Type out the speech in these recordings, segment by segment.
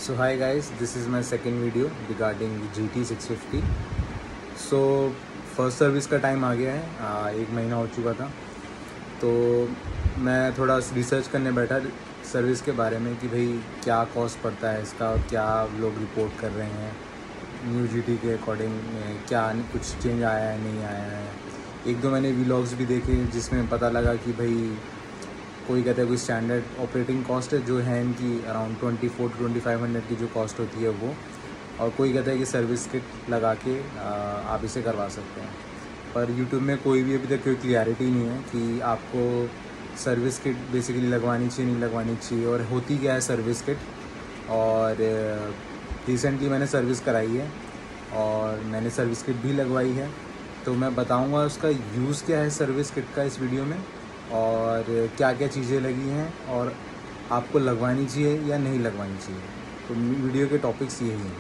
So hi guys, this is my second video regarding GT 650. So first service का time आ गया है, 1 महीना हो चुका था। तो मैं थोड़ा रिसर्च करने बैठा सर्विस के बारे में कि भाई क्या कॉस्ट पड़ता है इसका और क्या लोग रिपोर्ट कर रहे हैं न्यू GT के अकॉर्डिंग, क्या कुछ चेंज आया है नहीं आया है। एक दो मैंने व्लॉग्स भी देखे जिसमें पता लगा कि भाई कोई कहता है कोई स्टैंडर्ड ऑपरेटिंग कॉस्ट है जो है इनकी अराउंड 2400 to 2500 की जो कॉस्ट होती है वो, और कोई कहता है कि सर्विस किट लगा के आप इसे करवा सकते हैं। पर यूट्यूब में कोई भी अभी तक कोई क्लियरिटी नहीं है कि आपको सर्विस किट बेसिकली लगवानी चाहिए नहीं लगवानी चाहिए और होती क्या है सर्विस किट। और रिसेंटली मैंने सर्विस कराई है और मैंने सर्विस किट भी लगवाई है, तो मैं बताऊंगा उसका यूज़ क्या है सर्विस किट का इस वीडियो में, और क्या क्या चीज़ें लगी हैं और आपको लगवानी चाहिए या नहीं लगवानी चाहिए। तो वीडियो के टॉपिक्स यही हैं।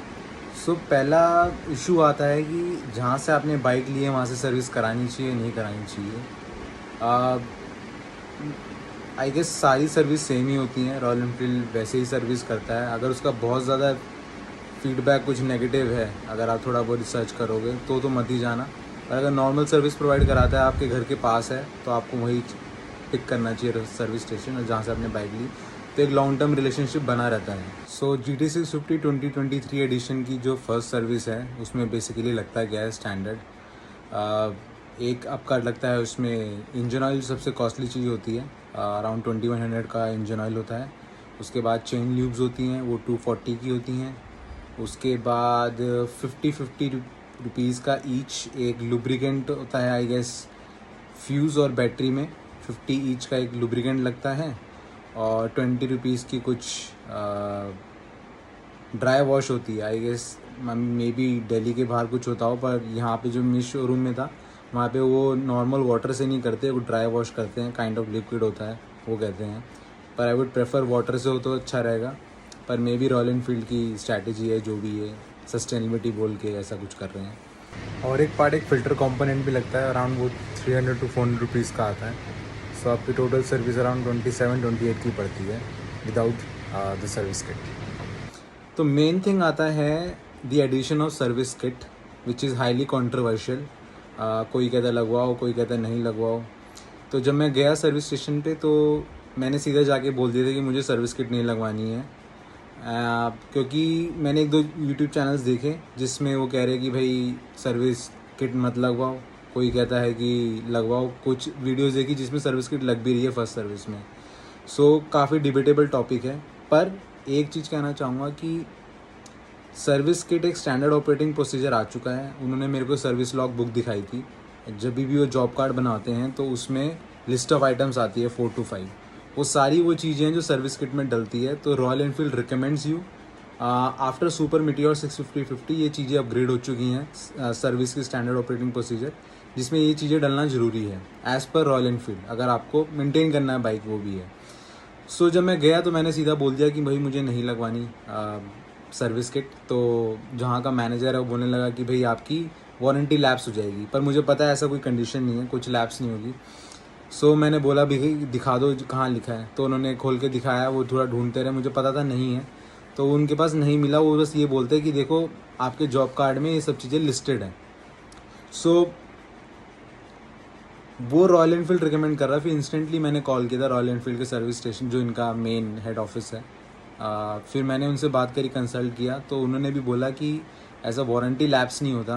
सो पहला इशू आता है कि जहाँ से आपने बाइक ली है वहाँ से सर्विस करानी चाहिए नहीं करानी चाहिए। आई गेस सारी सर्विस सेम ही होती हैं, रॉयल एनफील्ड वैसे ही सर्विस करता है। अगर उसका बहुत ज़्यादा फीडबैक कुछ नेगेटिव है, अगर आप थोड़ा बहुत रिसर्च करोगे तो मत ही जाना। और अगर नॉर्मल सर्विस प्रोवाइड कराता है आपके घर के पास है तो आपको वही पिक करना चाहिए सर्विस स्टेशन, और जहाँ से आपने बाइक ली तो एक लॉन्ग टर्म रिलेशनशिप बना रहता है। सो GT 650 2023 एडिशन की जो फर्स्ट सर्विस है उसमें बेसिकली लगता है क्या है स्टैंडर्ड। एक आपका लगता है उसमें इंजन ऑयल सबसे कॉस्टली चीज़ होती है, अराउंड 2100 का इंजन ऑयल होता है। उसके बाद चेन ल्यूब्स होती हैं वो 240 की होती हैं। उसके बाद 50 रुपीज़ का ईच एक लुब्रिकेंट होता है, आई गेस फ्यूज़ और बैटरी में 50 ईच का एक लुब्रिकेंट लगता है। और 20 रुपीज़ की कुछ ड्राई वॉश होती है, I guess maybe Delhi के बाहर कुछ होता हो, पर यहाँ पे जो मेरे शोरूम में था वहाँ पे वो नॉर्मल वाटर से नहीं करते, वो ड्राई वॉश करते हैं, काइंड ऑफ लिक्विड होता है वो कहते हैं। पर आई वुड प्रेफर वाटर से हो तो अच्छा रहेगा, पर मे बी रॉयल एनफील्ड की स्ट्रैटेजी है जो भी है, सस्टेनेबिलिटी बोल के ऐसा कुछ कर रहे हैं। और एक पार्ट एक फ़िल्टर कंपोनेंट भी लगता है, अराउंड वो 300 to 400 रुपीज़ का आता है। सो आपकी टोटल सर्विस अराउंड 27-28 की पड़ती है विदाउट द सर्विस किट। तो मेन थिंग आता है the addition of service kit which is highly controversial. कोई कहता है लगवाओ, कोई कहता है नहीं लगवाओ। तो जब मैं गया सर्विस स्टेशन पे तो मैंने सीधा जाके बोल दिया था कि मुझे सर्विस किट नहीं लगवानी है, क्योंकि मैंने एक दो यूट्यूब चैनल्स देखे जिसमें वो कह रहे हैं कि भाई सर्विस किट मत लगवाओ, कोई कहता है कि लगवाओ। कुछ वीडियोस देखी जिसमें सर्विस किट लग भी रही है फर्स्ट सर्विस में। सो काफ़ी डिबेटेबल टॉपिक है, पर एक चीज़ कहना चाहूँगा कि सर्विस किट एक स्टैंडर्ड ऑपरेटिंग प्रोसीजर आ चुका है। उन्होंने मेरे को सर्विस लॉग बुक दिखाई थी, जब भी वो जॉब कार्ड बनाते हैं तो उसमें लिस्ट ऑफ आइटम्स आती है 4 to 5, वो सारी वो चीज़ें हैं जो सर्विस किट में डलती है। तो royal Enfield recommends you after super meteor 650 ये चीज़ें अपग्रेड हो चुकी हैं सर्विस की स्टैंडर्ड ऑपरेटिंग प्रोसीजर, जिसमें ये चीज़ें डलना ज़रूरी है एज़ पर रॉयल एनफील्ड, अगर आपको मेंटेन करना है बाइक वो भी है। सो जब मैं गया तो मैंने सीधा बोल दिया कि भाई मुझे नहीं लगवानी सर्विस किट। तो जहाँ का मैनेजर है वो बोलने लगा कि भाई आपकी वारंटी लैप्स हो जाएगी, पर मुझे पता है ऐसा कोई कंडीशन नहीं है, कुछ लैप्स नहीं होगी। सो मैंने बोला भाई दिखा दो कहाँ लिखा है, तो उन्होंने खोल के दिखाया, वो थोड़ा ढूंढते रहे, मुझे पता था नहीं है, तो उनके पास नहीं मिला। वो बस ये बोलते हैं कि देखो आपके जॉब कार्ड में ये सब चीज़ें लिस्टेड हैं। सो वो रॉयल एनफील्ड रिकमेंड कर रहा है। फिर इंस्टेंटली मैंने कॉल किया था रॉयल एनफील्ड के सर्विस स्टेशन जो इनका मेन हेड ऑफिस है। फिर मैंने उनसे बात करी, कंसल्ट किया, तो उन्होंने भी बोला कि ऐसा वारंटी लैप्स नहीं होता,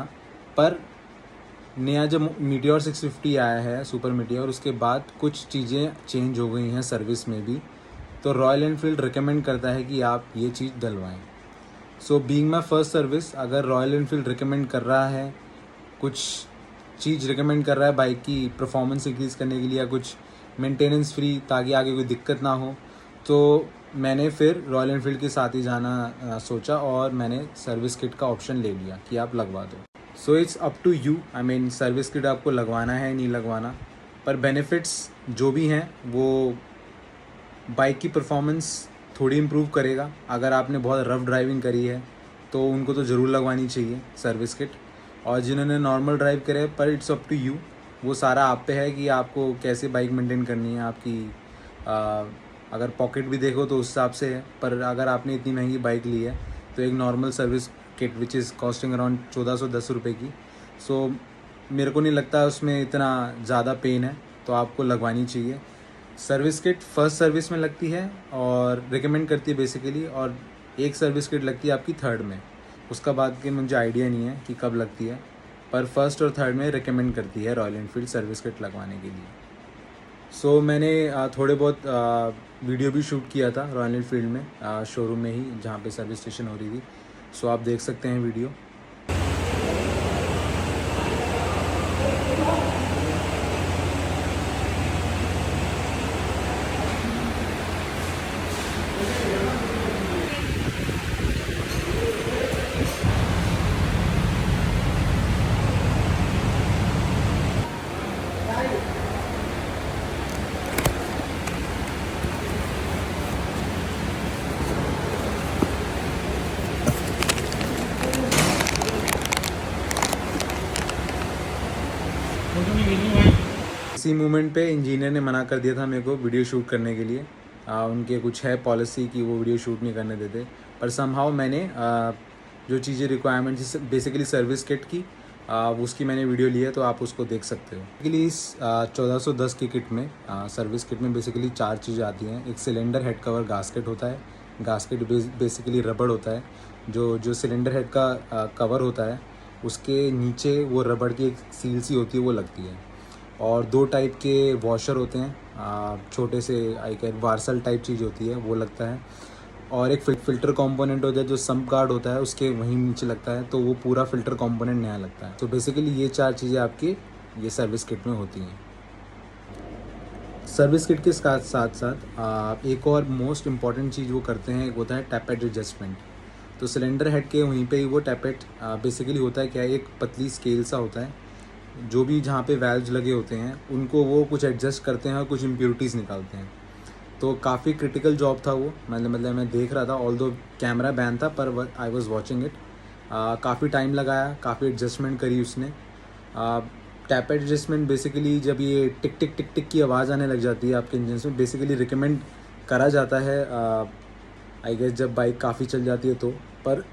पर नया जब मीटियोर 650 आया है सुपर मीटियोर, उसके बाद कुछ चीज़ें चेंज हो गई हैं सर्विस में भी, तो रॉयल एनफील्ड रिकमेंड करता है कि आप ये चीज़ डलवाएं। So being my first service, अगर रॉयल एनफील्ड रिकमेंड कर रहा है कुछ चीज़ रिकमेंड कर रहा है बाइक की परफॉर्मेंस इंक्रीज़ करने के लिए या कुछ मेंटेनेंस फ्री ताकि आगे कोई दिक्कत ना हो, तो मैंने फिर रॉयल एनफील्ड के साथ ही जाना सोचा और मैंने सर्विस किट का ऑप्शन ले लिया कि आप लगवा दो। So it's up to you, I mean service kit आपको लगवाना है नहीं लगवाना, पर बेनिफिट्स जो भी हैं वो बाइक की परफॉर्मेंस थोड़ी इम्प्रूव करेगा। अगर आपने बहुत रफ ड्राइविंग करी है तो उनको तो ज़रूर लगवानी चाहिए सर्विस किट, और जिन्होंने नॉर्मल ड्राइव करे, पर इट्स अप टू यू, वो सारा आप पे है कि आपको कैसे बाइक मेंटेन करनी है, आपकी अगर पॉकेट भी देखो तो उस हिसाब से है, पर अगर आपने इतनी महंगी बाइक ली है तो एक normal service kit which is costing around 1410 रुपये की, सो मेरे को नहीं लगता उसमें इतना ज़्यादा पेन है, तो आपको लगवानी चाहिए। सर्विस किट फर्स्ट सर्विस में लगती है और रिकमेंड करती है बेसिकली, और एक सर्विस किट लगती है आपकी थर्ड में। उसका बाद के मुझे आइडिया नहीं है कि कब लगती है, पर फर्स्ट और थर्ड में रिकमेंड करती है रॉयल एनफील्ड सर्विस किट लगवाने के लिए। सो मैंने थोड़े बहुत वीडियो भी शूट किया था रॉयल एनफील्ड में, शोरूम में ही जहाँ पे सर्विस स्टेशन हो रही थी। सो आप देख सकते हैं वीडियो। इसी मोमेंट पे इंजीनियर ने मना कर दिया था मेरे को वीडियो शूट करने के लिए। उनके कुछ है पॉलिसी कि वो वीडियो शूट नहीं करने देते, पर समहाउ मैंने जो चीज़ें रिक्वायरमेंट थी बेसिकली सर्विस किट की, उसकी मैंने वीडियो ली है, तो आप उसको देख सकते हो। बेसिकली इस 1410 की किट में, सर्विस किट में बेसिकली 4 चीज़ें आती हैं। एक सिलेंडर हेड कवर गास्केट होता है। गास्केट बेसिकली रबड़ होता है। जो सिलेंडर हेड का कवर होता है उसके नीचे वो रबड़ की एक सील सी होती है, वो लगती है। और 2 टाइप के वॉशर होते हैं, छोटे से आई कैन वार्सल टाइप चीज़ होती है, वो लगता है। और एक फ़िल्टर कंपोनेंट होता है जो सम्प गार्ड होता है उसके वहीं नीचे लगता है, तो वो पूरा फ़िल्टर कंपोनेंट नया लगता है। तो बेसिकली ये 4 चीज़ें आपकी ये सर्विस किट में होती हैं। सर्विस किट के साथ साथ एक और मोस्ट इम्पॉर्टेंट चीज़ वो करते हैं, एक होता है टैपेट एडजस्टमेंट। तो सिलेंडर हेड के वहीं पे ही वो टैपेट बेसिकली होता है क्या है, एक पतली स्केल सा होता है, जो भी जहाँ पे वैल्व्स लगे होते हैं उनको वो कुछ एडजस्ट करते हैं और कुछ इम्प्योरिटीज़ निकालते हैं। तो काफ़ी क्रिटिकल जॉब था वो, मतलब मैं देख रहा था, ऑल्दो कैमरा बैन था, पर आई वॉज वॉचिंग इट। काफ़ी टाइम लगाया, काफ़ी एडजस्टमेंट करी उसने। टैप एडजस्टमेंट बेसिकली जब ये टिक टिक टिक टिक की आवाज़ आने लग जाती है आपके इंजन में, बेसिकली रिकमेंड करा जाता है आई गेस जब बाइक काफ़ी चल जाती है तो। पर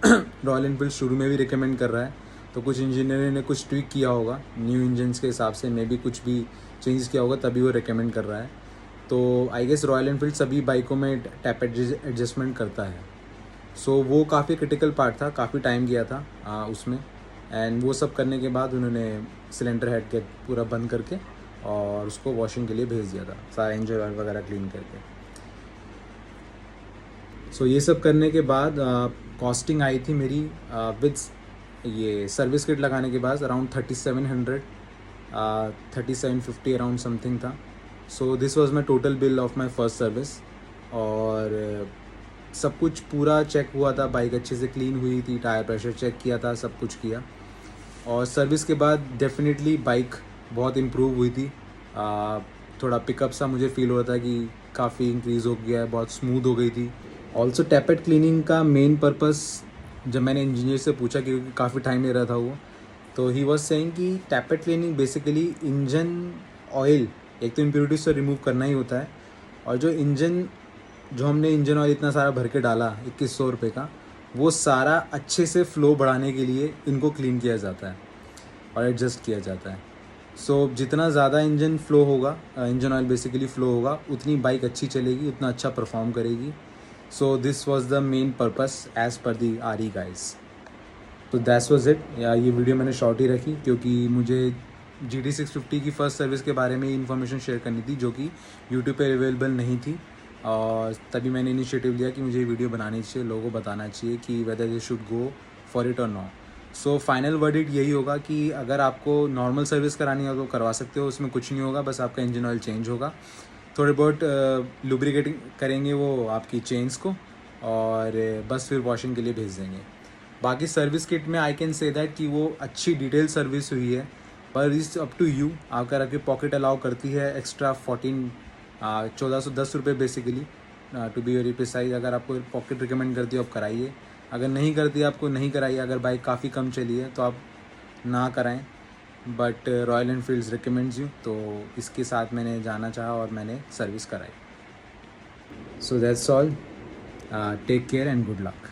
रॉयल एनफील्ड शुरू में भी रिकमेंड कर रहा है, तो कुछ इंजीनियर ने कुछ ट्विक किया होगा न्यू इंजन्स के हिसाब से, मे बी कुछ भी चेंज किया होगा, तभी वो रिकमेंड कर रहा है। तो आई गेस रॉयल एनफील्ड सभी बाइकों में टैप एडजस्टमेंट करता है। सो वो काफ़ी क्रिटिकल पार्ट था, काफ़ी टाइम गया था उसमें। एंड वो सब करने के बाद उन्होंने सिलेंडर हेड के पूरा बंद करके और उसको वॉशिंग के लिए भेज दिया था, सारा इंजन ऑयल वगैरह क्लीन करके। सो ये सब करने के बाद कॉस्टिंग आई थी मेरी विद ये सर्विस किट लगाने के बाद अराउंड 3700, 3750 अराउंड समथिंग था। So this was my total bill of my first service. और सब कुछ पूरा चेक हुआ था, बाइक अच्छे से क्लीन हुई थी, टायर प्रेशर चेक किया था, सब कुछ किया। और सर्विस के बाद डेफिनेटली बाइक बहुत इम्प्रूव हुई थी। थोड़ा पिकअप सा मुझे फील हो रहा था कि काफ़ी इंक्रीज़ हो गया है, बहुत स्मूथ हो गई थी। ऑल्सो टैपेट क्लीनिंग का मेन पर्पस जब मैंने इंजीनियर से पूछा, क्योंकि काफ़ी टाइम ले रहा था वो, तो ही वॉज सेइंग कि tappet cleaning basically engine oil एक तो इम्प्योरिटीज से रिमूव करना ही होता है, और जो हमने इंजन ऑयल इतना सारा भर के डाला 2100 रुपये का, वो सारा अच्छे से फ़्लो बढ़ाने के लिए इनको क्लीन किया जाता है और एडजस्ट किया जाता है। सो जितना ज़्यादा इंजन फ्लो होगा, इंजन ऑयल बेसिकली फ़्लो होगा, उतनी बाइक अच्छी चलेगी, उतना अच्छा परफॉर्म करेगी। So this was the main purpose as per the RE guys. तो दैट्स वाज इट। ये वीडियो मैंने शॉर्ट ही रखी क्योंकि मुझे GT 650 की फ़र्स्ट सर्विस के बारे में इन्फॉर्मेशन शेयर करनी थी, जो कि यूट्यूब पे अवेलेबल नहीं थी। और तभी मैंने इनिशिएटिव लिया कि मुझे ये वीडियो बनानी चाहिए, लोगों को बताना चाहिए कि whether they should go for it और नॉट। सो फाइनल वर्डिक्ट यही होगा कि अगर आपको नॉर्मल सर्विस करानी हो तो करवा सकते हो, उसमें कुछ नहीं होगा, बस आपका इंजन ऑयल चेंज होगा, थोड़े बहुत लुब्रिकेटिंग करेंगे वो आपकी चेन्स को, और बस फिर वॉशिंग के लिए भेज देंगे। बाकी सर्विस किट में आई कैन से दैट कि वो अच्छी डिटेल सर्विस हुई है, पर इज़ अप टू यू। अगर आपकी पॉकेट अलाउ करती है एक्स्ट्रा 1410 रुपये basically, to be very precise. अगर आपको पॉकेट रिकमेंड करती है आप कराइए, अगर नहीं करती आपको नहीं कराइए। अगर बाइक काफ़ी कम चली है तो आप ना कराएं, but royal Enfields recommends you, तो इसके साथ मैंने जाना चाहा और मैंने सर्विस कराई। So that's all. Take care and good luck.